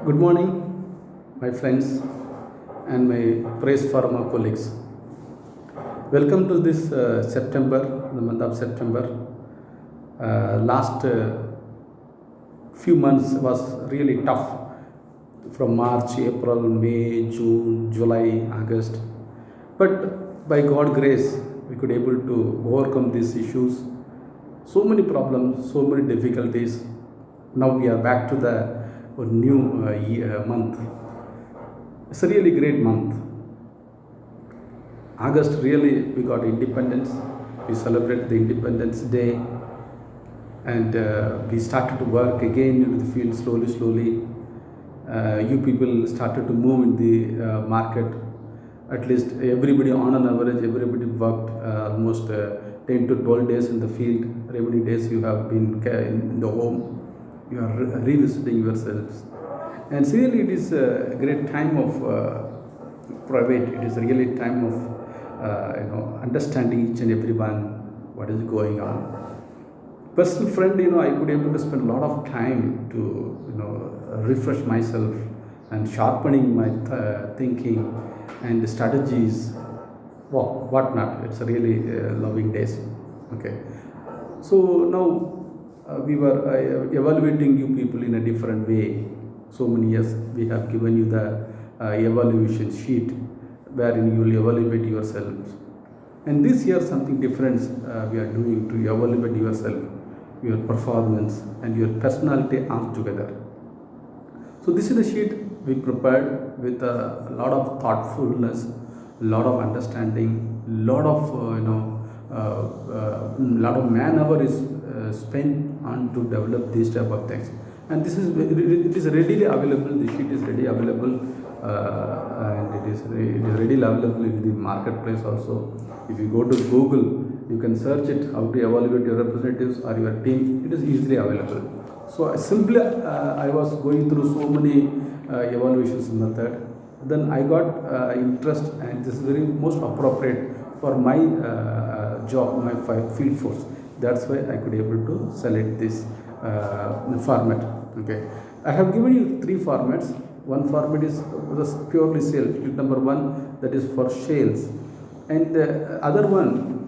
Good morning, my friends and my praise pharma colleagues. Welcome to this September, the month of September. Last few months was really tough from March, April, May, June, July, August. But by God grace, we could able to overcome these issues. So many problems, so many difficulties. Now we are back to the new month. It's a really great month. August really we got independence. We celebrate the Independence Day, and we started to work again into the field slowly. You people started to move in the market. At least everybody on an average, everybody worked almost 10 to 12 days in the field. Remaining days you have been in the home. You are revisiting yourselves, and really it is a great time of private. It is really time of understanding each and everyone what is going on. Personal friend, I could able to spend a lot of time to refresh myself and sharpening my thinking and strategies. Wow, what not? It's a really loving days. Okay, so now we were evaluating you people in a different way. So many years we have given you the evaluation sheet wherein you will evaluate yourselves. And this year something different we are doing to evaluate yourself, your performance and your personality all together. So this is the sheet we prepared with a lot of thoughtfulness, lot of understanding, lot of lot of man hour is spent on to develop these type of things. And this is it is readily available. The sheet is readily available, and it is readily available in the marketplace also. If you go to Google, you can search it how to evaluate your representatives or your team. It is easily available. So simply I was going through so many evaluations method. Then I got interest, and this is very most appropriate for my job, my field force. That's why I could able to select this format. Okay, I have given you three formats. One format is purely sales. Sheet number one, that is for sales, and the other one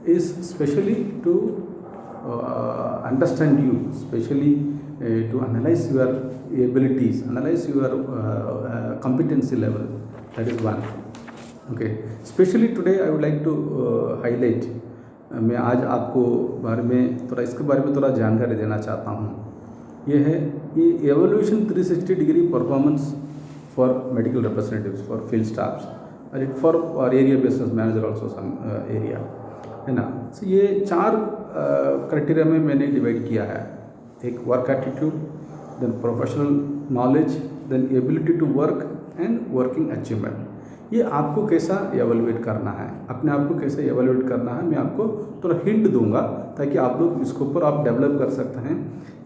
is specially to understand you, especially to analyze your abilities, analyze your competency level. That is one. Okay, especially today I would like to highlight. मैं आज आपको बारे में थोड़ा इसके बारे में थोड़ा जानकारी देना चाहता हूँ। ये है ये evolution 360 degree performance for medical representatives for field staffs और इट फॉर और area business manager also some area, है ना। so ये चार क्राइटेरिया में मैंने डिवाइड किया है। एक work attitude, then professional knowledge, then ability to work and working achievement. ये आपको कैसा एवेलुएट करना है, अपने आप को कैसे एवेलुएट करना है, मैं आपको थोड़ा हिंट दूंगा ताकि आप लोग इसके ऊपर आप डेवलप कर सकते हैं।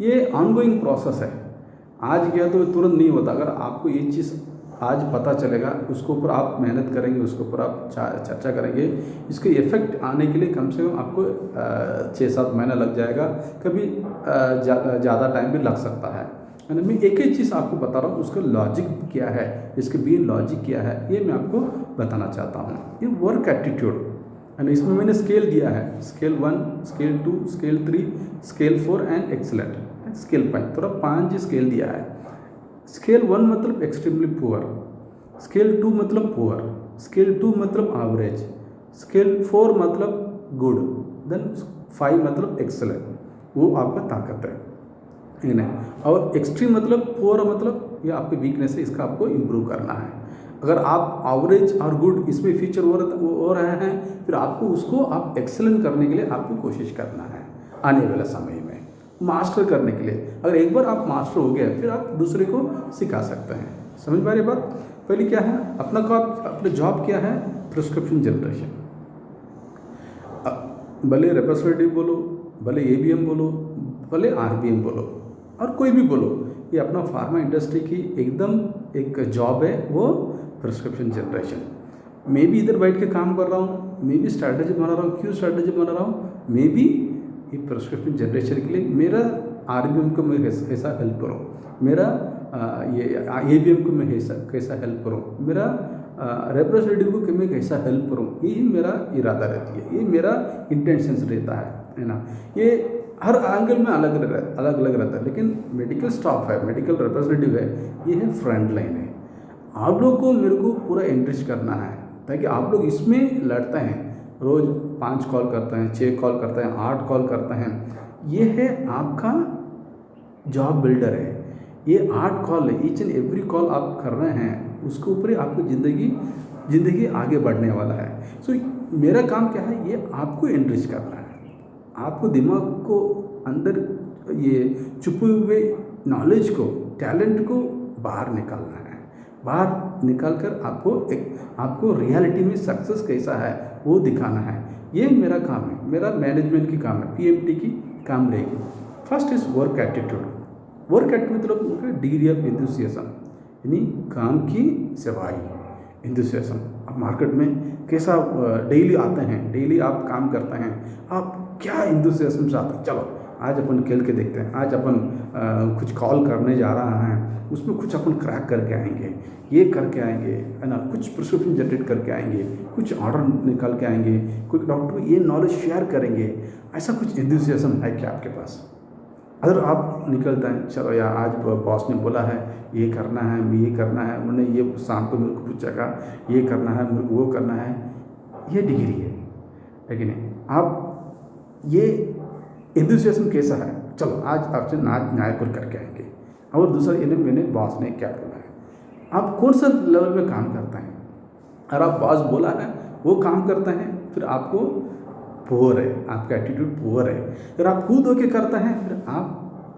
ये ऑनगोइंग प्रोसेस है। आज गया तो तुरंत नहीं होता। अगर आपको ये चीज़ आज पता चलेगा, उसके ऊपर आप मेहनत करेंगे, उसके ऊपर आप चर्चा करेंगे, इसके इफेक्ट आने के लिए कम से कम आपको 6-7 महीना लग जाएगा, कभी ज़्यादा टाइम भी लग सकता है। मैं एक ही चीज़ आपको बता रहा हूँ, उसका लॉजिक क्या है, इसके बीन लॉजिक क्या है, ये मैं आपको बताना चाहता हूँ। ये वर्क एटीट्यूड, एंड इसमें मैंने स्केल दिया है, scale 1, scale 2, scale 3, scale 4 and excellent, scale 5, थोड़ा 5 स्केल दिया है। स्केल 1 मतलब एक्सट्रीमली पुअर, स्केल 2 मतलब पुअर, स्केल 2 मतलब एवरेज, स्केल 4 मतलब गुड, देन 5 मतलब एक्सीलेंट। वो आपका ताकत है नहीं। और एक्सट्रीम मतलब पुअर मतलब ये आपकी वीकनेस है, इसका आपको इम्प्रूव करना है। अगर आप एवरेज और गुड इसमें फीचर हो रहे हैं, फिर आपको उसको आप एक्सेलेंट करने के लिए आपको कोशिश करना है आने वाले समय में, मास्टर करने के लिए। अगर एक बार आप मास्टर हो गए, फिर आप दूसरे को सिखा सकते हैं। समझ पा रहे बात? पहले क्या है अपना जॉब क्या है? Prescription generation. भले रिप्रेजेंटेटिव बोलो, भले ABM बोलो, भले RBM बोलो और कोई भी बोलो, ये अपना फार्मा इंडस्ट्री की एकदम एक जॉब है, वो प्रिस्क्रिप्शन जनरेशन। मैं भी इधर बैठ के काम कर रहा हूँ, मैं भी स्ट्रैटेजी बना रहा हूँ। क्यों स्ट्रैटेजी बना रहा हूँ? मैं भी ये प्रिस्क्रिप्शन जनरेशन के लिए मेरा RBM को मैं ऐसा हेल्प करूँ, मेरा ये ABM को मैं कैसा हेल्प करूँ, मेरा रिप्रेजेंटेटिव को मैं कैसा हेल्प करूँ, यही मेरा इरादा रहती है, ये मेरा इंटेंशंस रहता है ना। ये हर एंगल में अलग अलग रहता है। लेकिन मेडिकल स्टाफ है, मेडिकल रिप्रेजेंटेटिव है, ये है फ्रंट लाइन है। आप लोग को मेरे को पूरा एनरिच करना है ताकि आप लोग इसमें लड़ते हैं, रोज़ 5 कॉल करते हैं, 6 कॉल करते हैं, 8 कॉल करते हैं। ये है आपका जॉब बिल्डर है। ये 8 कॉल है, ईच एंड एवरी कॉल आप कर रहे हैं, उसके ऊपर ही आपको ज़िंदगी आगे बढ़ने वाला है। सो मेरा काम क्या है, ये आपको एनरिच करना है, आपको दिमाग को अंदर ये छुपे हुए नॉलेज को, टैलेंट को बाहर निकालना है। बाहर निकाल कर आपको रियलिटी में सक्सेस कैसा है वो दिखाना है। ये मेरा काम है, मेरा मैनेजमेंट की काम है, PMT की काम रहेगी। First is work attitude. Work attitude मतलब डिग्री ऑफ एंथुसियाज्म, यानी काम की सेवाई, एंथुसियाज्म। आप मार्केट में कैसा डेली आते हैं, डेली आप काम करते हैं, आप क्या एंथुसियाज्म से आते हैं, चलो आज अपन खेल के देखते हैं, आज अपन कुछ कॉल करने जा रहा हैं, उसमें कुछ अपन क्रैक करके आएंगे, ये करके आएंगे, है ना, कुछ प्रिस्क्रिप्शन जनरेट करके आएंगे, कुछ ऑर्डर निकाल के आएंगे, कोई डॉक्टर को ये नॉलेज शेयर करेंगे। ऐसा कुछ एंथुसियाज्म है क्या आपके पास? अगर आप निकलते हैं, चलो यार आज बॉस ने बोला है ये करना है, ये करना है, उन्होंने ये शाम को मेरे को पूछा, ये करना है, मेरे को वो करना है, ये डिग्री है कि नहीं? आप ये एंथुसियाज्म कैसा है, चलो आज आपसे न्यायपुर करके आएंगे। और दूसरा ये मैंने बॉस ने क्या बोला है, आप कौन सा लेवल में काम करते हैं। अगर आप बॉस बोला है वो काम करते हैं, फिर आपको पुअर है, आपका एटीट्यूड पुअर है। अगर आप खुद होके करते हैं, फिर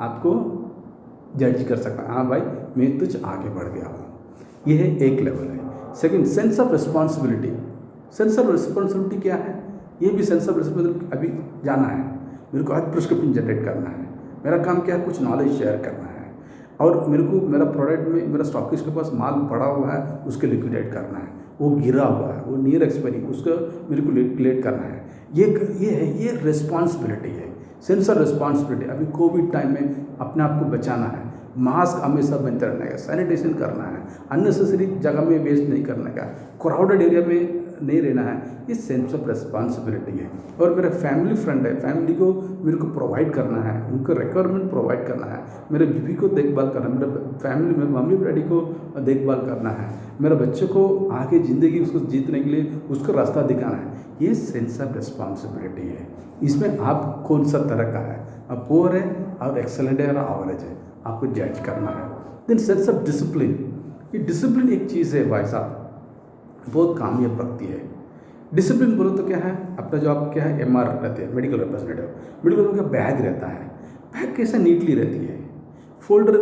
आपको जज कर सकता है, हाँ भाई मैं तुझ आगे बढ़ गया हूँ। ये है एक लेवल है। Second, sense of responsibility. Sense of responsibility क्या है? ये भी सेंस ऑफ रिस्पॉन्सिबिलिटी अभी जाना है, मेरे को आज प्रिस्क्रिप्शन जनरेट करना है, मेरा काम क्या है, कुछ नॉलेज शेयर करना है, और मेरे को मेरा प्रोडक्ट में मेरा स्टॉकिस्ट के पास माल पड़ा हुआ है, उसके लिक्विडेट करना है, वो गिरा हुआ है, वो नियर एक्सपायरी, उसका मेरे को लिक्विडेट करना है। ये रिस्पॉन्सिबिलिटी है, सेंस ऑफ रिस्पॉन्सिबिलिटी। अभी कोविड टाइम में अपने आप को बचाना है, मास्क हमेशा बनते रहने का, सैनिटेशन करना है, अननेसेसरी जगह में वेस्ट नहीं करने का, क्राउडेड एरिया में नहीं रहना है, ये सेंस ऑफ रिस्पॉन्सिबिलिटी है। और मेरा फैमिली फ्रेंड है, फैमिली को मेरे को प्रोवाइड करना है, उनको रिक्वायरमेंट प्रोवाइड करना है, मेरे बीवी को देखभाल करना है, मेरे फैमिली में मम्मी डैडी को देखभाल करना है, मेरे बच्चे को आगे ज़िंदगी उसको जीतने के लिए उसको रास्ता दिखाना है। ये सेंस ऑफ रिस्पॉन्सिबिलिटी है। इसमें आप कौन सा तरह का है, आप पुअर है और एक्सेलेंट है और एवरेज है, आपको जज करना है। Then sense of discipline. ये डिसिप्लिन एक चीज़ है भाई साहब, बहुत कामयाब रखती है। डिसिप्लिन बोलो तो क्या है, अपना जो आप क्या है, MR रहते हैं, मेडिकल रिप्रेजेंटेटिव, मेडिकल का बैग रहता है, बैग कैसा नीटली रहती है, फोल्डर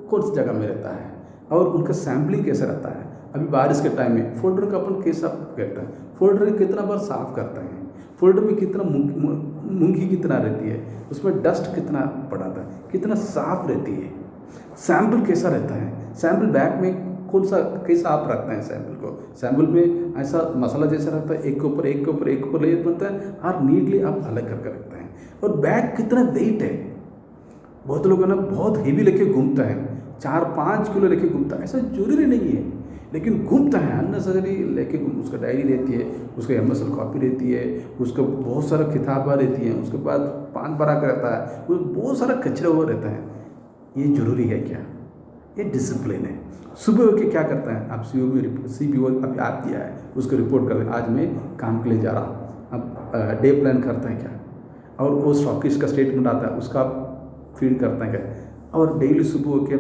कौन सी जगह में रहता है, और उनका सैम्पलिंग कैसा रहता है। अभी बारिश के टाइम में फोल्डर का अपन कैसा करता है, फोल्डर कितना बार साफ करता है, फोल्डर में कितना मूंगी कितना रहती है, उसमें डस्ट कितना पड़ा था, कितना साफ रहती है, सैम्पल कैसा रहता है, सैम्पल बैग में कौन सा कैसा आप रखते हैं सैम्पल को, सैम्पल में ऐसा मसाला जैसा रहता है, एक के ऊपर लेयर बनता है, और नीटली आप अलग करके रखते हैं। और बैग कितना वेट है, बहुत लोग ना बहुत हेवी लेके घूमता है, 4-5 किलो लेके घूमता है, ऐसा जरूरी नहीं है, लेकिन घूमता है अननेसेसरी लेके। उसका डायरी रहती है, उसका MSL कॉपी रहती है, उसका बहुत सारा किताबें रहती हैं, उसके बाद पान भरा कर रहता है, वो बहुत सारा कचरा हुआ रहता है। ये जरूरी है क्या? ये डिसिप्लिन है। सुबह उठ के क्या करता है, आप CBO अभी आप दिया है, उसको रिपोर्ट कर दें, आज मैं काम के लिए जा रहा हूँ। अब डे प्लान करते हैं क्या, और वो स्टॉकिस्ट का स्टेटमेंट आता है, उसका आप फीड करते हैं क्या, और डेली सुबह उठ के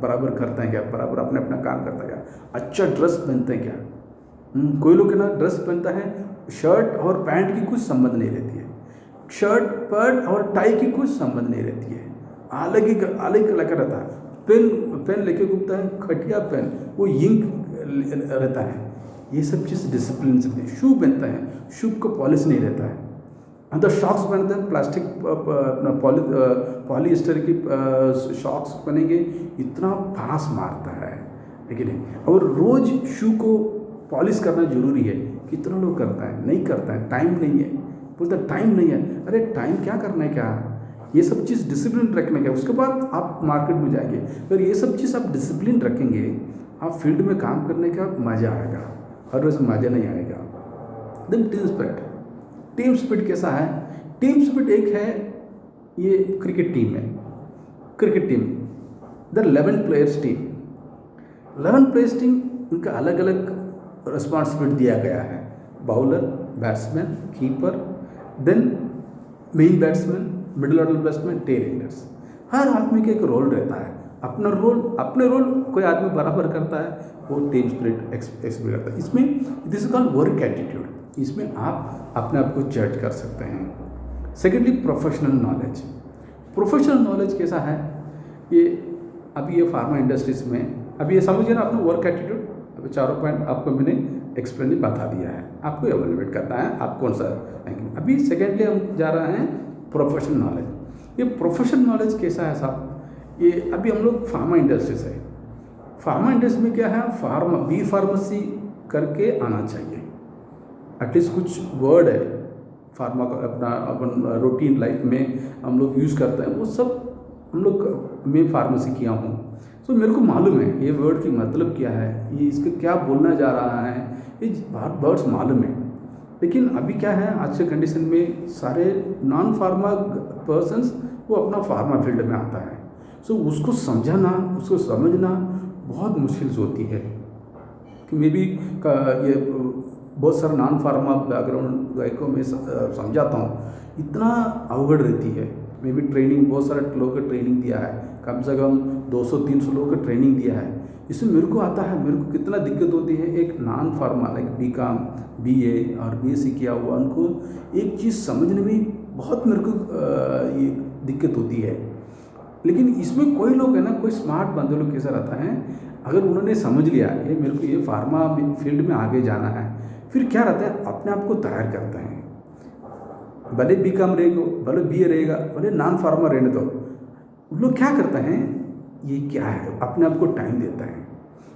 बराबर करते हैं क्या, बराबर अपने अपना काम करता है क्या, अच्छा ड्रेस पहनते हैं क्या। कोई लोग ना ड्रेस पहनता है, शर्ट और पैंट की कुछ संबंध नहीं रहती है, शर्ट पैंट और टाई की कुछ संबंध नहीं रहती है, अलग ही लगा रहता है। पेन लेके घूमता है, खटिया पेन, वो इंक रहता है, ये सब चीज़ डिसिप्लिन से। शू पहनता है, शू को पॉलिश नहीं रहता है, अंदर शॉक्स पहनते हैं, प्लास्टिक पॉलीस्टर की शॉक्स पहनेंगे, इतना फांस मारता है, लेकिन और रोज़ शू को पॉलिश करना जरूरी है। कितना लोग करता है, नहीं करता है, टाइम नहीं है, बोलता टाइम नहीं है। अरे टाइम क्या करना है, क्या ये सब चीज़ डिसिप्लिन रखने का, उसके बाद आप मार्केट में जाएंगे। अगर ये सब चीज़ आप डिसिप्लिन रखेंगे, आप फील्ड में काम करने का मज़ा आएगा, हर रोज़ मज़ा नहीं आएगा। देन टीम स्पिरिट कैसा है? टीम स्पिरिट एक है, ये क्रिकेट टीम है, cricket team the 11 players team, 11 players team, उनका अलग अलग रिस्पॉन्सिबिलिटी दिया गया है। Bowler, batsman, keeper, then main batsman, middle order batsman, tail enders. हर आदमी का एक रोल रहता है, अपने रोल कोई आदमी बराबर करता है, वो टीम स्पिरिट एक्सप्रेस करता है। इसमें this is called work attitude, इसमें आप अपने आप को जज कर सकते हैं। Secondly professional knowledge. Professional knowledge कैसा है? ये अभी ये फार्मा इंडस्ट्रीज में, अभी ये समझिए ना अपना वर्क एटीट्यूड, अभी चारों पॉइंट आपको मैंने एक्सप्लेन बता दिया है, आपको एवेल्युएट करना है आप कौन सा। अभी सेकेंडली हम जा रहे हैं प्रोफेशनल नॉलेज। ये प्रोफेशनल नॉलेज कैसा है साहब? ये अभी हम लोग फार्मा इंडस्ट्री से, फार्मा इंडस्ट्री में क्या है, बी फार्मेसी करके आना चाहिए, एटलीस्ट कुछ वर्ड है फार्मा का अपना अपन रूटीन लाइफ में हम लोग यूज़ करते हैं, वो सब हम लोग मैं फार्मेसी किया हूँ, तो मेरे को मालूम है ये वर्ड की मतलब क्या है, ये इसके क्या बोलना जा रहा है, ये वर्ड्स मालूम है। लेकिन अभी क्या है, आज के कंडीशन में सारे नॉन फार्मा पर्सन्स वो अपना फार्मा फील्ड में आता है, सो उसको समझाना, उसको समझना बहुत मुश्किल होती है। कि मे बी ये बहुत सारा नॉन फार्मा बैकग्राउंड गाय को मैं समझाता हूँ, इतना अवगढ़ रहती है। मे बी ट्रेनिंग बहुत सारे लोगों को ट्रेनिंग दिया है, कम से कम 200-300 लोगों को ट्रेनिंग दिया है, इसमें मेरे को आता है, मेरे को कितना दिक्कत होती है। एक non pharma like BCom, BA और BSc किया हुआ उनको एक चीज़ समझने में बहुत मेरे को ये दिक्कत होती है। लेकिन इसमें कोई लोग है ना, कोई स्मार्ट बंदे लोग कैसा रहता है, अगर उन्होंने समझ लिया ये मेरे को ये फार्मा फील्ड में आगे जाना है, फिर क्या रहता है, अपने आप को तैयार करते हैं। भले BCom रहेगा, भले BA रहेगा, भले नॉन फार्मा रहने दो, उन लोग क्या करते हैं, ये क्या है, अपने आप को टाइम देता है।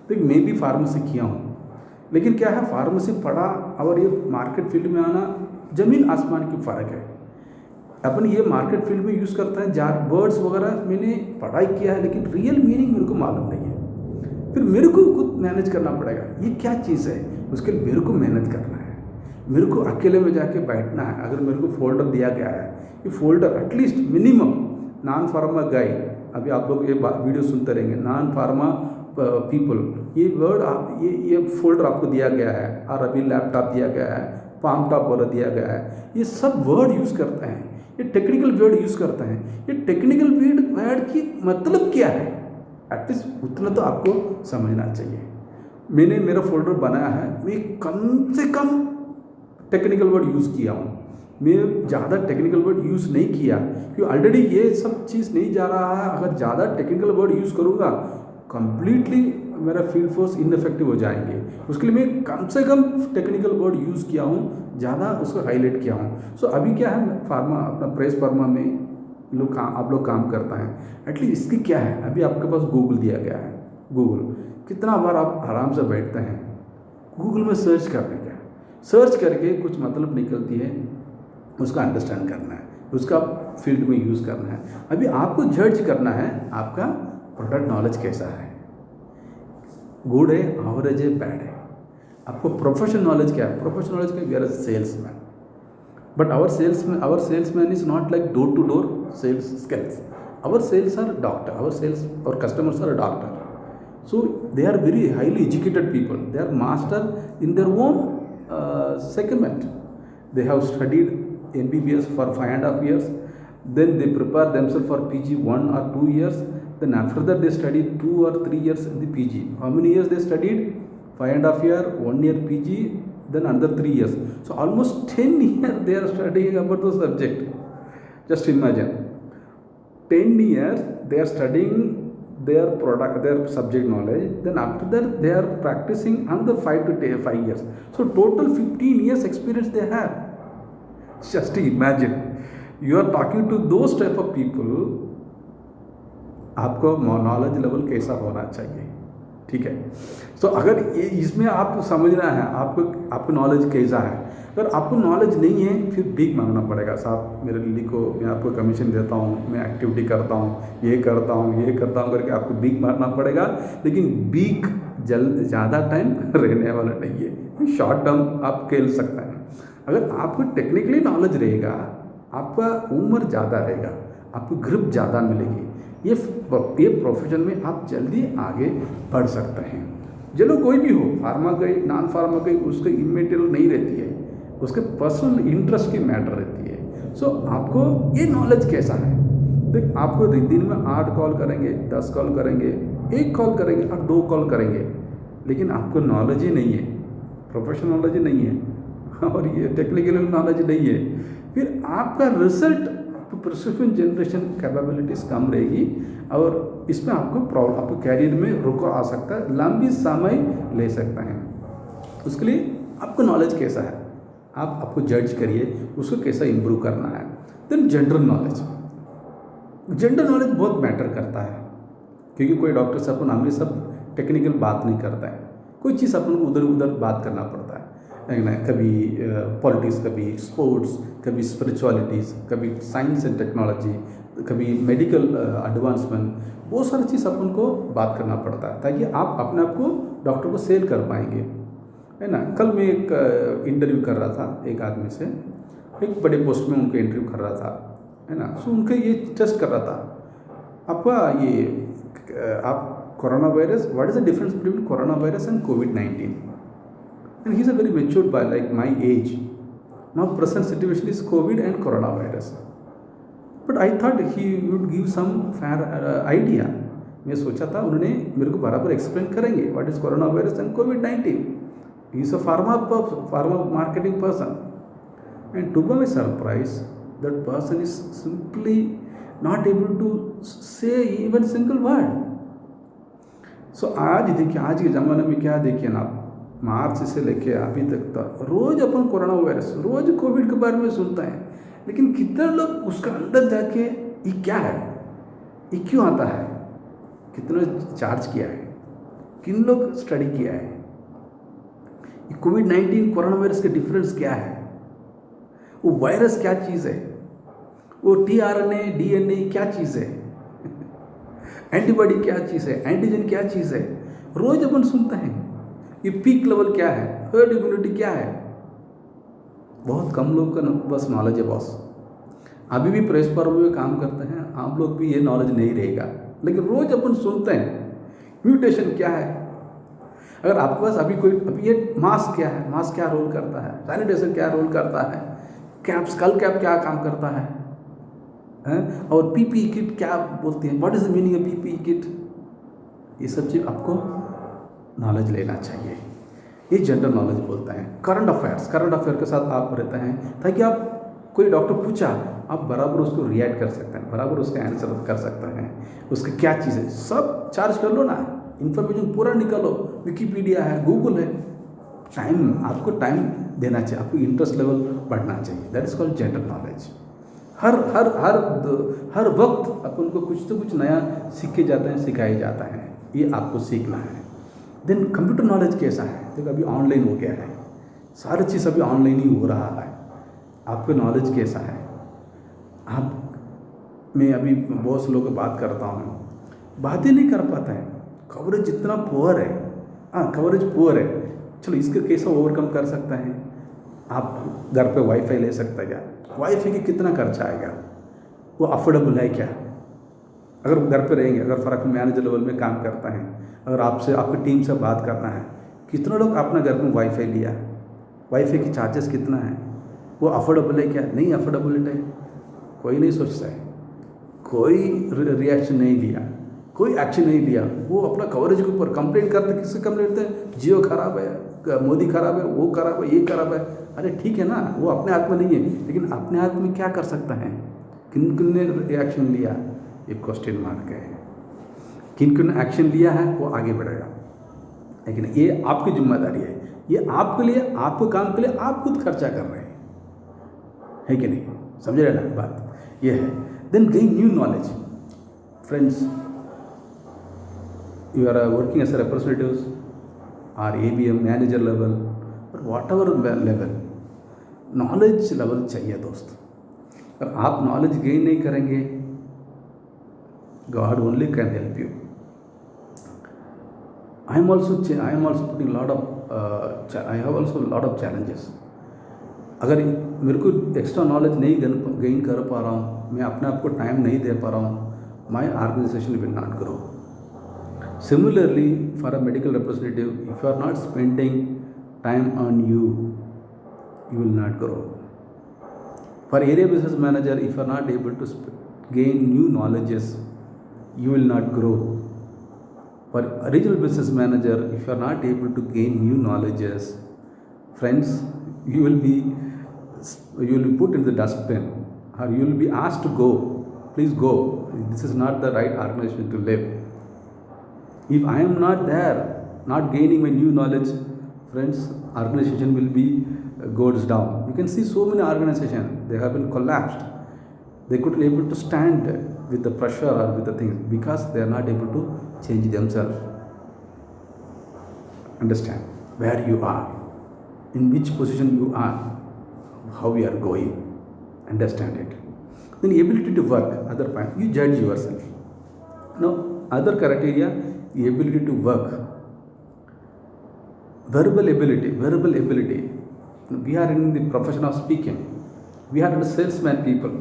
तो मैं भी फार्मेसी किया हूँ, लेकिन क्या है, फार्मेसी पढ़ा और ये मार्केट फील्ड में आना ज़मीन आसमान की फ़र्क है। अपन ये मार्केट फील्ड में यूज़ करते हैं, जार वर्ड्स वगैरह मैंने पढ़ाई किया है, लेकिन रियल मीनिंग मेरे को मालूम नहीं है। फिर मेरे को खुद मैनेज करना पड़ेगा, ये क्या चीज़ है, उसके लिए मेरे को मेहनत करना है, मेरे को अकेले में जाके बैठना है। अगर मेरे को फोल्डर दिया गया है, ये folder at least minimum non pharma guy, अभी आप लोग ये वीडियो सुनते रहेंगे, नॉन फार्मा पीपल, ये वर्ड ये फोल्डर आपको दिया गया है, और अभी लैपटॉप दिया गया है, पाम टॉप वाला दिया गया है, ये सब वर्ड यूज़ करते हैं, ये टेक्निकल वर्ड यूज़ करते हैं। ये टेक्निकल वर्ड की मतलब क्या है, एटलीस्ट उतना तो आपको समझना चाहिए। मैंने मेरा फोल्डर बनाया है, मैं कम से कम टेक्निकल वर्ड यूज़ किया हूँ, मैं ज़्यादा टेक्निकल वर्ड यूज़ नहीं किया, क्योंकि ऑलरेडी ये सब चीज़ नहीं जा रहा है। अगर ज़्यादा टेक्निकल वर्ड यूज़ करूँगा, कंप्लीटली मेरा फील्ड फोर्स इनफेक्टिव हो जाएंगे। उसके लिए मैं कम से कम टेक्निकल वर्ड यूज़ किया हूँ, ज़्यादा उसको हाईलाइट किया हूँ। सो अभी क्या है, फार्मा अपना प्रेस फार्मा में आप लोग काम करता है, एटलीस्ट इसकी क्या है, अभी आपके पास गूगल दिया गया है। गूगल कितना बार आप आराम से बैठते हैं गूगल में सर्च करने का, सर्च करके कुछ मतलब निकलती है, उसका अंडरस्टैंड करना है, उसका फील्ड में यूज़ करना है। अभी आपको जज करना है आपका प्रोडक्ट नॉलेज कैसा है, गुड है, एवरेज है, बैड है। आपको प्रोफेशनल नॉलेज क्या है, प्रोफेशनल नॉलेज क्या, we are a salesman, but our salesman is not like door to door sales skills. Our sales are doctor, our sales और customers are doctor, so they are very highly educated people, they are master in their own segment. They have studied MBBS for 5.5 years, then they prepare themselves for PG 1 or 2 years, then after that they study 2 or 3 years in the PG. How many years they studied? 5.5 year, 1 year PG, then another 3 years. So almost 10 years they are studying about the subject. Just imagine, 10 years they are studying their product, their subject knowledge, then after that they are practicing another 5 to 5 years. So total 15 years experience they have. Just imagine, you are talking to those type of people, आपको knowledge level कैसा होना चाहिए, ठीक है। तो अगर ये इसमें आपको समझना है आपको नॉलेज कैसा है। अगर आपको नॉलेज नहीं है फिर भीख मांगना पड़ेगा, साहब मेरे लिखो, मैं आपको कमीशन देता हूँ, मैं एक्टिविटी करता हूँ, ये करता हूँ करके आपको भीख मांगना पड़ेगा। लेकिन भीख ज़्यादा टाइम रहने वाला नहीं है, शॉर्ट टर्म आप खेल सकते हैं। अगर आपको टेक्निकली नॉलेज रहेगा, आपका उम्र ज़्यादा रहेगा, आपको ग्रिप ज़्यादा मिलेगी, ये प्रोफेशन में आप जल्दी आगे बढ़ सकते हैं। चलो कोई भी हो, फार्मा गई नॉन फार्मा गई, उसके इमेटेरियल नहीं रहती है, उसके पर्सनल इंटरेस्ट की मैटर रहती है। सो आपको ये नॉलेज कैसा है, देख आपको दिन में 8 कॉल करेंगे, 10 कॉल करेंगे, 1 कॉल करेंगे और 2 कॉल करेंगे, लेकिन आपको नॉलेज ही नहीं है, प्रोफेशनल नॉलेज ही नहीं है और ये टेक्निकल नॉलेज नहीं है, फिर आपका रिजल्ट प्रिस्क्रिप्शन जनरेशन कैपेबिलिटीज़ कम रहेगी और इसमें आपको प्रॉब्लम, आपको कैरियर में रुको आ सकता है, लंबी समय ले सकता है। उसके लिए आपको नॉलेज कैसा है, आपको जज करिए उसको कैसा इम्प्रूव करना है। देन जनरल नॉलेज बहुत मैटर करता है, क्योंकि कोई डॉक्टर से अपन हमें सब टेक्निकल बात नहीं करता है, कोई चीज़ अपन को उधर उधर बात करना पड़ता है ना, कभी पॉलिटिक्स, कभी स्पोर्ट्स, कभी स्पिरिचुअलिटीज़, कभी साइंस एंड टेक्नोलॉजी, कभी मेडिकल एडवांसमेंट, बहुत सारी चीज़ अपन को बात करना पड़ता है ताकि आप अपने आप को डॉक्टर को सेल कर पाएंगे, है ना। कल मैं एक इंटरव्यू कर रहा था एक आदमी से, एक बड़े पोस्ट में उनको इंटरव्यू कर रहा था, है ना। सो उनके ये टेस्ट कर रहा था, आपका ये आप corona virus, what is the difference between corona virus and covid, and he is a very matured by like my age. Now present situation is COVID and coronavirus, but I thought he would give some fair idea. मैं सोचा था उन्होंने मेरे को बराबर explain करेंगे what is corona virus and कोविड-19. He is a pharma marketing person, and to my surprise that person is simply not able to say even single word. So आज देखिए, आज के ज़माने में क्या देखिए ना, मार्च से लेके अभी तक था रोज़ अपन कोरोना वायरस, रोज़ कोविड के बारे में सुनता है, लेकिन कितने लोग उसका अंदर जाके ये क्या है, ये क्यों आता है, कितने चार्ज किया है, किन लोग स्टडी किया है, ये कोविड-19 कोरोना वायरस का डिफरेंस क्या है, वो वायरस क्या चीज़ है, वो tRNA DNA क्या चीज़ है, एंटीबॉडी क्या चीज़ है, एंटीजन क्या चीज़ है, रोज़ अपन सुनते हैं। ये पीक लेवल क्या है, हर्ड इम्यूनिटी क्या है, बहुत कम लोग का बस नॉलेज है बॉस। अभी भी प्रेस पर में काम करते हैं, आप लोग भी ये नॉलेज नहीं रहेगा, लेकिन रोज अपन सुनते हैं म्यूटेशन क्या है। अगर आपके पास अभी ये मास्क क्या है, मास्क क्या रोल करता है, सैनिटाइजर क्या रोल करता है, कैप्स कल कैप क्या काम करता है, और पीपी किट क्या बोलते हैं, what is the meaning of PP kit, ये सब चीज़ आपको नॉलेज लेना चाहिए। ये जनरल नॉलेज बोलता है। करंट अफेयर के साथ आप रहते हैं ताकि आप कोई डॉक्टर पूछा आप बराबर उसको रिएक्ट कर सकते हैं, बराबर उसका आंसर कर सकते हैं, उसका क्या चीज़ है सब चार्ज कर लो ना, इन्फॉर्मेशन पूरा निकालो, विकीपीडिया है, गूगल है। टाइम, आपको टाइम देना चाहिए, आपको इंटरेस्ट लेवल बढ़ना चाहिए, that is called general knowledge. हर वक्त अपन को कुछ तो कुछ नया सीखे जाते हैं, सिखाया जाता है, ये आपको सीखना है। देन कंप्यूटर नॉलेज कैसा है, देखो अभी ऑनलाइन हो गया है, सारी चीज़ अभी ऑनलाइन ही हो रहा है, आपका नॉलेज कैसा है। मैं अभी बहुत से लोगों से बात करता हूँ, बात ही नहीं कर पाता है, कवरेज इतना पुअर है, कवरेज पुअर है। चलो इसको कैसे ओवरकम कर सकता है, आप घर पे वाईफाई ले सकते हैं क्या, वाईफाई की कितना खर्चा आएगा, वो अफोर्डेबल है क्या, अगर घर पे रहेंगे, अगर फर्क मैनेजर लेवल में काम करता है, अगर आपसे आपकी टीम से बात करना है, कितने लोग अपने घर में वाईफाई लिया, वाईफाई की चार्जेस कितना है, वो अफोर्डेबल है क्या, नहीं अफोर्डेबल है, कोई नहीं सोचता है, कोई रिएक्शन नहीं लिया, कोई एक्शन नहीं लिया, वो अपना कवरेज के ऊपर कंप्लेन करते, किससे कंप्लेन करते हैं, जियो खराब है, मोदी खराब है, वो खराब है, ये खराब है। अरे ठीक है ना, वो अपने हाथ में नहीं है, लेकिन अपने हाथ में क्या कर सकता है, किन किन ने रिएक्शन लिया, ये क्वेश्चन मार्क है। किन किन ने एक्शन लिया है वो आगे बढ़ेगा, लेकिन ये आपकी जिम्मेदारी है, ये आपके लिए, आपके काम के लिए आप खुद खर्चा कर रहे हैं, है कि नहीं, समझ रहे ना बात, ये है। Then gain new knowledge friends, you are working as a representatives or ABM manager level or whatever level, knowledge level चाहिए दोस्त. अगर आप नॉलेज गेन नहीं करेंगे, God only can help you. I am also putting a lot of I have also a lot of challenges. अगर मेरे को extra knowledge नहीं गेन कर पा रहा हूँ, मैं अपने आप को टाइम नहीं दे पा रहा हूँ, my organization will not grow. Similarly, for a medical representative, if you are not spending time on you will not grow. For area business manager, if you are not able to gain new knowledges, you will not grow. For regional business manager, if you are not able to gain new knowledges, friends, you will be put in the dustbin, or you will be asked to go. Please go. This is not the right organization to live. If I am not there, not gaining my new knowledge, friends, organization will be goes down. You can see so many organizations, they have been collapsed. They couldn't able to stand with the pressure or with the things because they are not able to change themselves. Understand where you are, in which position you are, how you are going. Understand it. Then ability to work, other point, you judge yourself. Now, other criteria, the ability to work. Verbal ability. We are in the profession of speaking. We are the salesman people.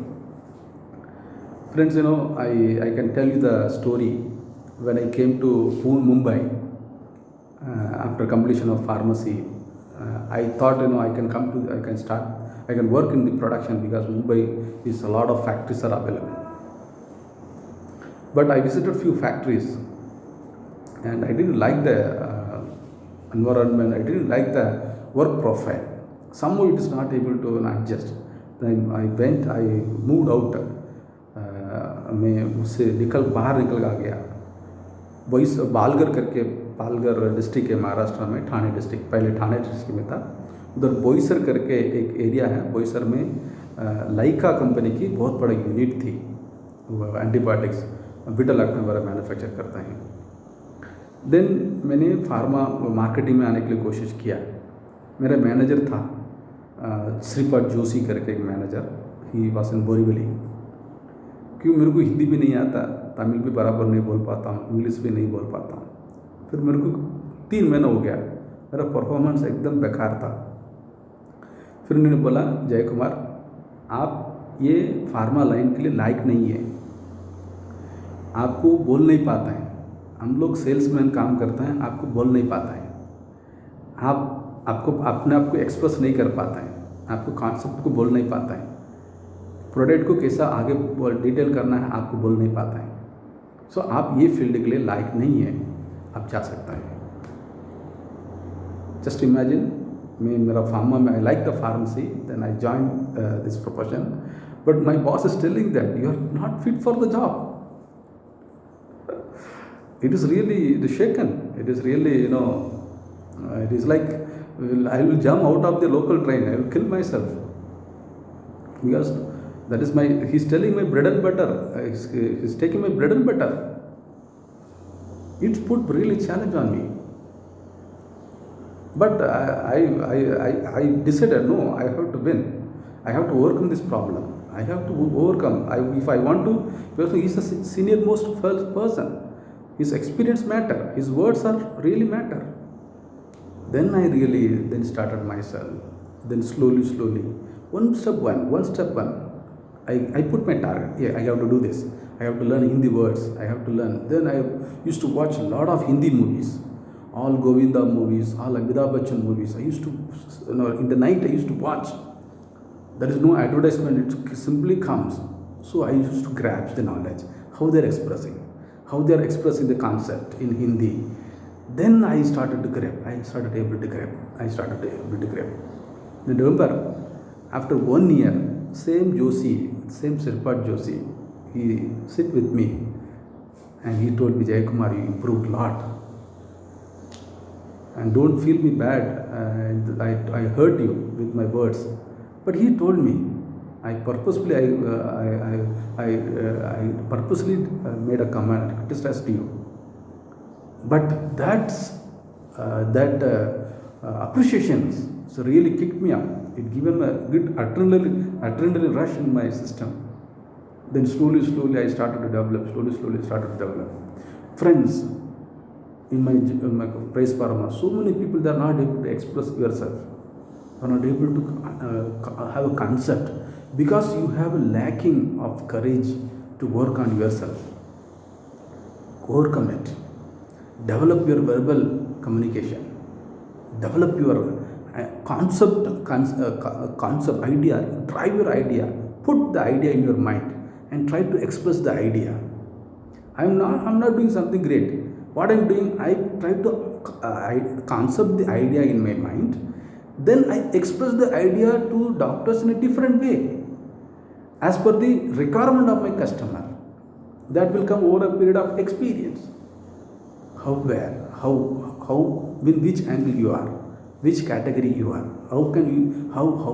Friends, I can tell you the story. When I came to Mumbai after completion of pharmacy, I thought I can work in the production because Mumbai is a lot of factories are available. But I visited few factories and I didn't like the environment. I didn't like the work profile. Somehow it is not able to adjust. Then I moved out. मैं उससे बाहर निकल गया. वही Palghar district है महाराष्ट्र में, Thane district, पहले Thane district में था. उधर बोईसर करके एक एरिया है. बोईसर में लाइका कंपनी की बहुत बड़ी यूनिट थी. वो एंटीबायोटिक्स बीटा लैक्टम वगैरह मैन्युफैक्चर करता है. देन मैंने फार्मा मार्केटिंग में आने के लिए कोशिश किया. मेरा मैनेजर था श्रीपाद जोशी करके एक manager. He was in Borivali. क्यों मेरे को हिंदी भी नहीं आता, तमिल भी बराबर नहीं बोल पाता हूँ, इंग्लिश भी नहीं बोल पाता हूँ. फिर मेरे को 3 महीना हो गया, मेरा परफॉर्मेंस एकदम बेकार था. फिर उन्होंने बोला, जय कुमार, आप ये फार्मा लाइन के लिए लायक नहीं है, आपको बोल नहीं पाता है. हम लोग सेल्समैन काम करते हैं, आपको बोल नहीं पाता है, आपको अपने आप को एक्सप्रेस नहीं कर पाता है, आपको कॉन्सेप्ट को बोल नहीं पाता है, प्रोडक्ट को कैसा आगे डिटेल करना है आपको बोल नहीं पाता है. सो आप ये फील्ड के लिए लायक नहीं है, आप जा सकता है. जस्ट इमेजिन, मेरा फार्मा में I like the pharmacy, then I join this profession, but my boss is telling that you are not fit for the job. It is really shaken. It is really, it is like I will jump out of the local train. I will kill myself. Because that is he's telling my bread and butter. He's taking my bread and butter. It's put really challenge on me. But I decided, no, I have to win. I have to overcome this problem. I have to overcome. If I want to, because he's the senior most person. His experience matter. His words are really matter. Then I really started myself. Then slowly, one step one. I put my target. Yeah, I have to do this. I have to learn Hindi words. I have to learn. Then I used to watch a lot of Hindi movies, all Govinda movies, all Amitabh Bachchan movies. I used to, in the night I used to watch. There is no advertisement. It simply comes. So I used to grasp the knowledge, how they're expressing the concept in Hindi. Then I started to grab. I started able to grab. Then remember, after 1 year, same Sirpat Joshi, he sit with me and he told me, Jay Kumar, you improved a lot. And don't feel me bad. I hurt you with my words. But he told me, I purposely made a comment, criticized you. But that appreciations so really kicked me up. It given a good adrenaline rush in my system. Then slowly I started to develop. Slowly I started to develop friends in my praise parama. So many people, they are not able to express yourself, are not able to have a concept, because you have a lacking of courage to work on yourself. Overcome it. Develop your verbal communication. Develop your concept idea. Drive your idea. Put the idea in your mind and try to express the idea. I'm not doing something great. What I'm doing, I try to concept the idea in my mind. Then I express the idea to doctors in a different way, as per the requirement of my customer. That will come over a period of experience. How, where, how, with which angle you are, which category you are, how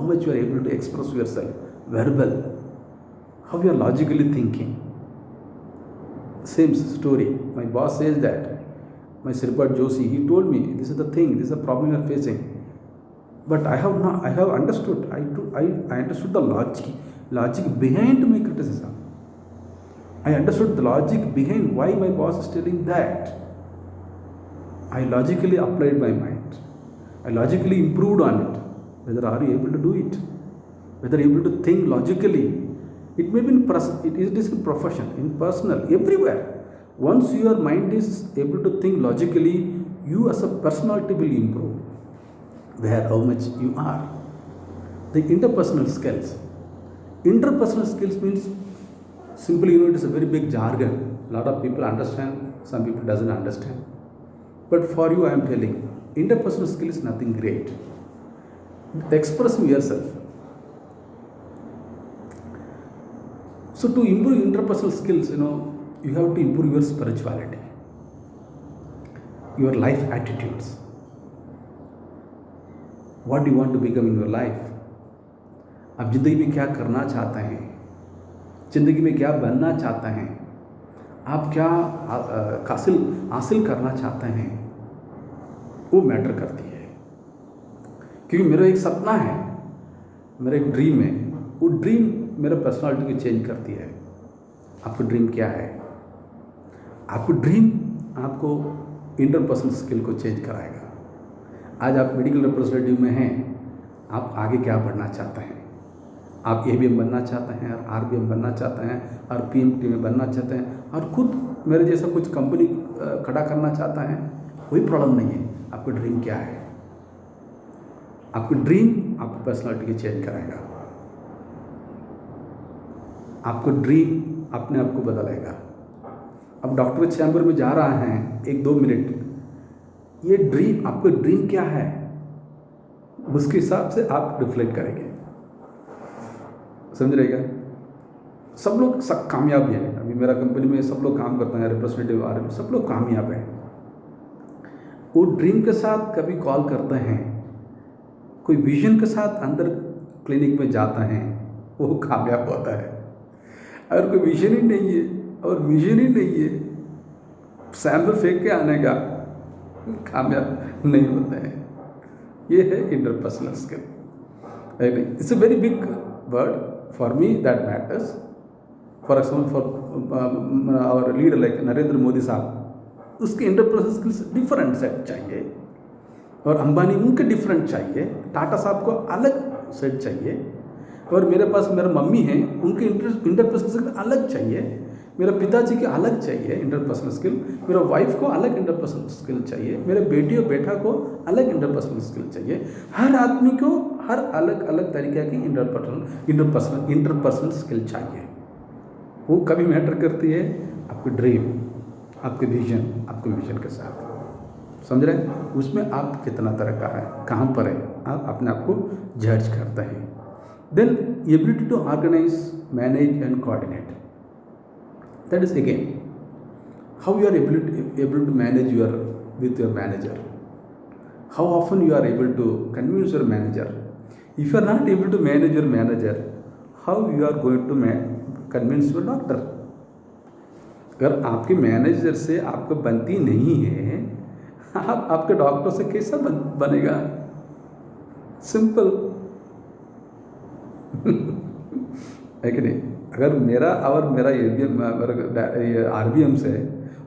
much you are able to express yourself, verbal, how you are logically thinking. Same story. My boss says that, my Sirpat Joshi, he told me, this is the thing, this is the problem you are facing. But I have understood. I understood the logic behind my criticism. I understood the logic behind why my boss is telling that. I logically applied my mind. I logically improved on it. Whether are you able to do it? Whether able to think logically. It may be it is in profession, in personal, everywhere. Once your mind is able to think logically, you as a personality will improve. Where how much you are. The interpersonal skills. Interpersonal skills means, simply, it is a very big jargon. A lot of people understand, some people doesn't understand. But for you, I am telling, interpersonal skill is nothing great. Expressing yourself. So to improve interpersonal skills, you have to improve your spirituality, your life attitudes. What do you want to become in your life? आप जिंदगी में क्या करना चाहते हैं, जिंदगी में क्या बनना चाहते हैं, आप क्या हासिल करना चाहते हैं, वो मैटर करती है. क्योंकि मेरा एक सपना है, मेरा एक ड्रीम है. वो ड्रीम मेरा पर्सनालिटी को चेंज करती है. आपका ड्रीम क्या है? आपको ड्रीम आपको इंटरपर्सनल स्किल को चेंज कराएगा. आज आप मेडिकल रिप्रेजेंटेटिव में हैं, आप आगे क्या बढ़ना चाहते हैं? आप ABM बनना चाहते हैं, और RBM बनना चाहते हैं, और PMT में बनना चाहते हैं, और खुद मेरे जैसा कुछ कंपनी खड़ा करना चाहता है, कोई प्रॉब्लम नहीं है. आपका ड्रीम क्या है? आपका ड्रीम आपकी पर्सनालिटी को चेंज कराएगा. आपको ड्रीम अपने आप को बदलेगा. अब डॉक्टर के चैम्बर में जा रहा है 1-2 मिनट, ये ड्रीम, आपका ड्रीम क्या है, उसके हिसाब से आप रिफ्लेक्ट करेंगे. समझ रहेगा? सब लोग कामयाब हैं. अभी मेरा कंपनी में सब लोग काम करते हैं, रिप्रेजेंटेटिव RBM, सब लोग कामयाब हैं. वो ड्रीम के साथ कभी कॉल करते हैं, कोई विजन के साथ अंदर क्लिनिक में जाता है, वो कामयाब होता है. अगर कोई विजन ही नहीं है और मिशन ही नहीं है, सैंपल फेंक के आने का, कामयाब नहीं होता है. ये है interpersonal skill. It's a very big word for me that matters. For example, for our leader like Narendra Modi sahab, उसके इंटरपर्सनल स्किल्स डिफरेंट सेट चाहिए, और अंबानी उनके डिफरेंट चाहिए, टाटा साहब को अलग सेट चाहिए, और मेरे पास मेरा मम्मी है, उनके इंटरपर्सनल स्किल अलग चाहिए, मेरे पिताजी के अलग चाहिए इंटरपर्सनल स्किल, मेरा वाइफ को अलग इंटरपर्सनल स्किल चाहिए, मेरे बेटी और बेटा को अलग इंटरपर्सनल स्किल चाहिए. हर आदमी को हर अलग अलग तरीके की इंटरपर्सनल स्किल चाहिए. वो कभी मैटर करती है आपकी ड्रीम, आपके विजन, आपके विजन के साथ. समझ रहे हैं? उसमें आप कितना तरह का है, कहाँ पर है, आप अपने आप को जज करते हैं. Then ability to organise, manage and coordinate. That is again how you are able to manage with your manager. How often you are able to convince your manager. If you are not able to manage your manager, how you are going to convince your doctor? अगर आपके manager से आपको बनती नहीं है, आप आपके doctor से कैसा बनेगा? सिंपल है कि नहीं? अगर मेरा और मेरा एबीएम आरबीएम से,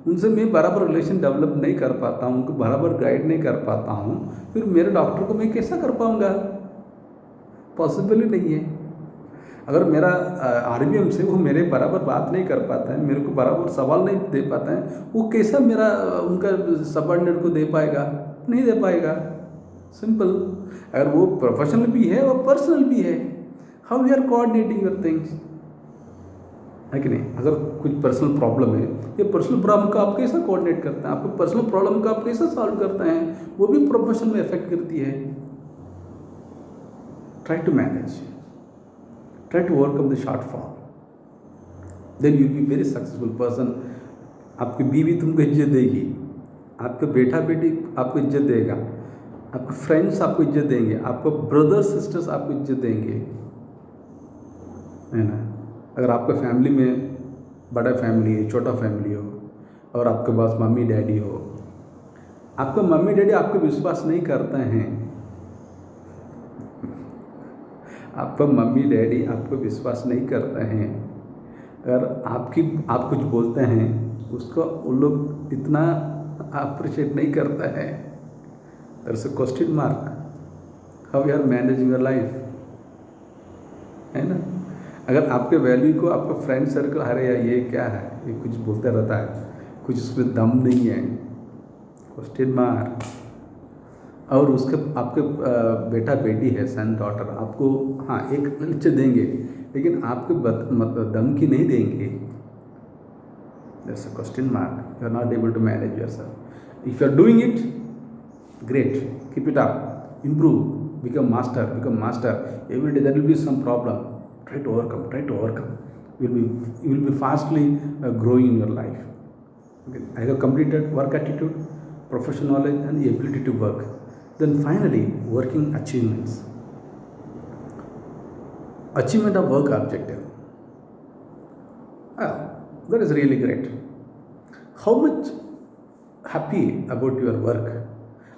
उनसे मैं बराबर रिलेशन डेवलप नहीं कर पाता हूँ, उनको बराबर गाइड नहीं कर पाता हूँ, फिर मेरे डॉक्टर को मैं कैसा कर पाऊँगा? पॉसिबल ही नहीं है। अगर मेरा आरबीएम से वो मेरे बराबर बात नहीं कर पाता है, मेरे को बराबर सवाल नहीं दे पाता है, वो कैसा मेरा उनका सबऑर्डिनेट को दे पाएगा? नहीं दे पाएगा। सिंपल। अगर वो प्रोफेशनल भी है और पर्सनल भी है, how we are coordinating your things, है कि नहीं? अगर कुछ पर्सनल प्रॉब्लम है, ये पर्सनल प्रॉब्लम का आप कैसा कोऑर्डिनेट करते हैं, आपको पर्सनल प्रॉब्लम का आप कैसा सॉल्व करते हैं, वो भी प्रोफेशन में इफेक्ट करती है। Try to manage, try to overcome the shortfall, then you be very successful person. आपकी बीवी तुमको इज्जत देगी, आपका बेटा बेटी आपको इज्जत देगा, आपके फ्रेंड्स आपको इज्जत देंगे, आपको ब्रदर्स सिस्टर्स आपको इज्जत देंगे, है ना? अगर आपका फैमिली में बड़ा फैमिली है, छोटा फैमिली हो, और आपके पास मम्मी डैडी हो, आपका मम्मी डैडी आपको विश्वास नहीं करते हैं, आपका मम्मी डैडी आपको विश्वास नहीं करते हैं, अगर आप कुछ बोलते हैं उसको वो लोग इतना अप्रिशिएट नहीं करते हैं, there is a question mark how you are managing your life, है ना? अगर आपके वैल्यू को आपका फ्रेंड सर्कल, अरे यार ये क्या है, ये कुछ बोलते रहता है, कुछ उसमें दम नहीं है, क्वेश्चन मार्क। और उसके आपके बेटा बेटी है, सन डॉटर, आपको हाँ एक इज्जत देंगे, लेकिन आपके दम की नहीं देंगे, that's a question mark. You are not able to manage yourself. If you are doing it, great, keep it up, improve, become master, every day there will be some problem, try to overcome. You will be fastly growing in your life. Okay. I have completed work attitude, professional knowledge and the ability to work. Then finally, working achievements. Achievement of work objective. That is really great. How much happy about your work?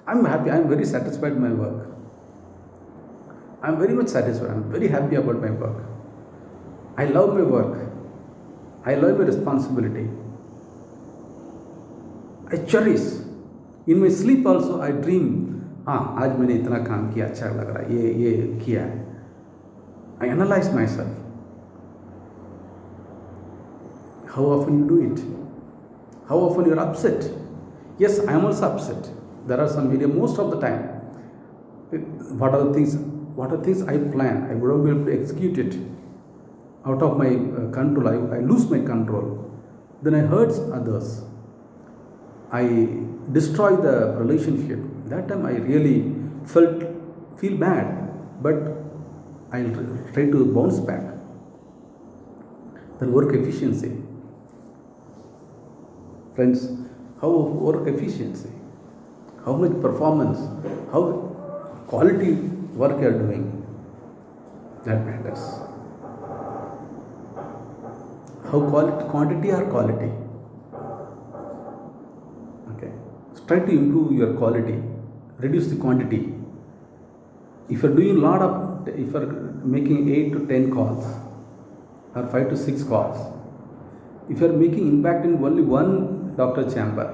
I'm happy, I'm very satisfied with my work. I'm very much satisfied, I'm very happy about my work. I love my work. I love my responsibility. I cherish. In my sleep also I dream, आज मैंने इतना काम किया, अच्छा लग रहा है, ये किया है. I analyze myself. How often you do it? How often you are upset? Yes, I am also upset. There are some video, most of the time. What are the things I plan, I wouldn't be able to execute it. Out of my control, I lose my control. Then I hurt others. I destroy the relationship. That time I really feel bad, but I'll try to bounce back. Then work efficiency. Friends, how work efficiency? How much performance? How quality work you are doing? That matters. How quantity or quality? Okay. Try to improve your quality. Reduce the quantity. If you are doing if you are making 8 to 10 calls or 5 to 6 calls, if you are making impact in only one doctor chamber,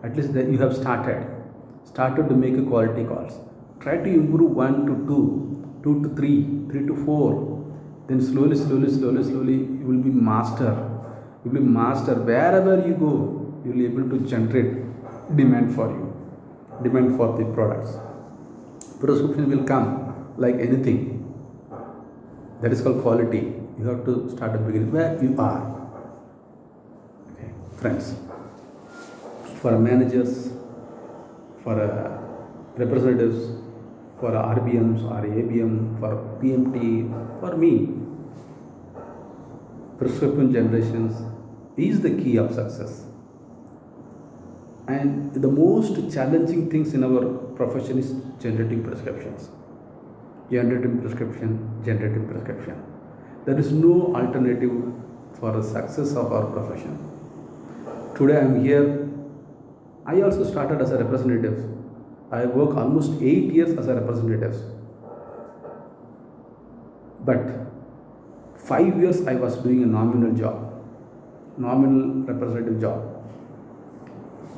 at least that you have started to make a quality calls. Try to improve 1 to 2, 2 to 3, 3 to 4. Then slowly you will be master. You will be master. Wherever you go, you will be able to generate demand for you, demand for the products. Prescription will come like anything. That is called quality. You have to start at the beginning where you are. Okay. Friends, for managers, for representatives, for RBMs or ABM, for PMT, for me, prescription generations is the key of success. And the most challenging things in our profession is generating prescriptions. Generating prescription. There is no alternative for the success of our profession. Today I am here. I also started as a representative. I work almost 8 years as a representative. But 5 years I was doing a nominal job, nominal representative job,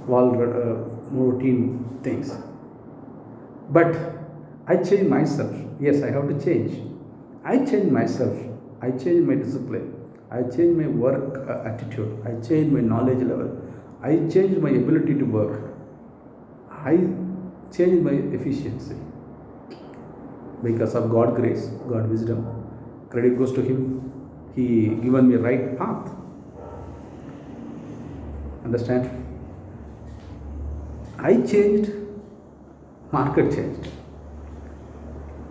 all routine things. But I changed myself. Yes, I have to change. I changed myself. I changed my discipline. I changed my work attitude. I changed my knowledge level. I changed my ability to work. I changed my efficiency because of God grace, God wisdom. Credit goes to Him. He given me right path. Understand? I changed, market changed.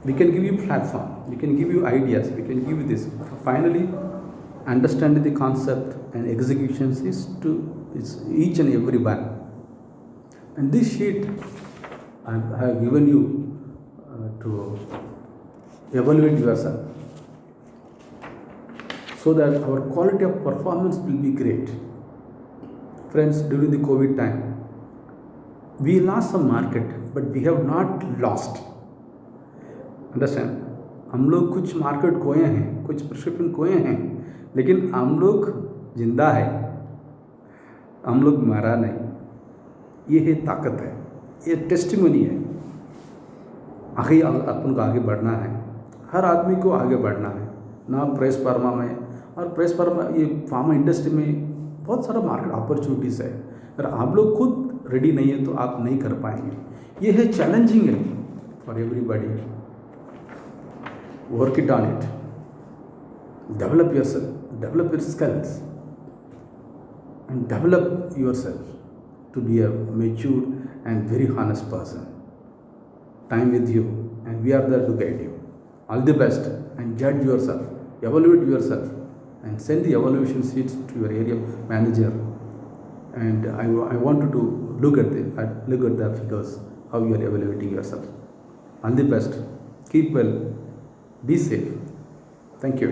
We can give you platform, we can give you ideas, we can give you this. Finally, understanding the concept and executions is each and every one. And this sheet I have given you to evaluate yourself so that our quality of performance will be great. Friends, during the COVID time, we lost some market, but we have not lost. Understand, हम लोग कुछ market खोए हैं, कुछ prescription खोए हैं, लेकिन हम लोग जिंदा है, हम लोग मरा नहीं। ये है ताकत है, ये टेस्टिमनी है। आगे अपन को आगे बढ़ना है, हर आदमी को आगे बढ़ना है ना। प्रेस फार्मा में और प्रेस फार्मा ये फार्मा इंडस्ट्री में बहुत सारा मार्केट अपॉर्चुनिटीज़ है। अगर आप लोग खुद रेडी नहीं है तो आप नहीं कर पाएंगे। ये है चैलेंजिंग है for everybody. Work it on it. Develop yourself, develop your skills, and develop yourself to be a mature and very honest person. Time with you, and we are there to guide you. All the best, and judge yourself, evaluate yourself, and send the evaluation sheets to your area manager. And I wanted to look at the figures, how you are evaluating yourself. All the best. Keep well. Be safe. Thank you.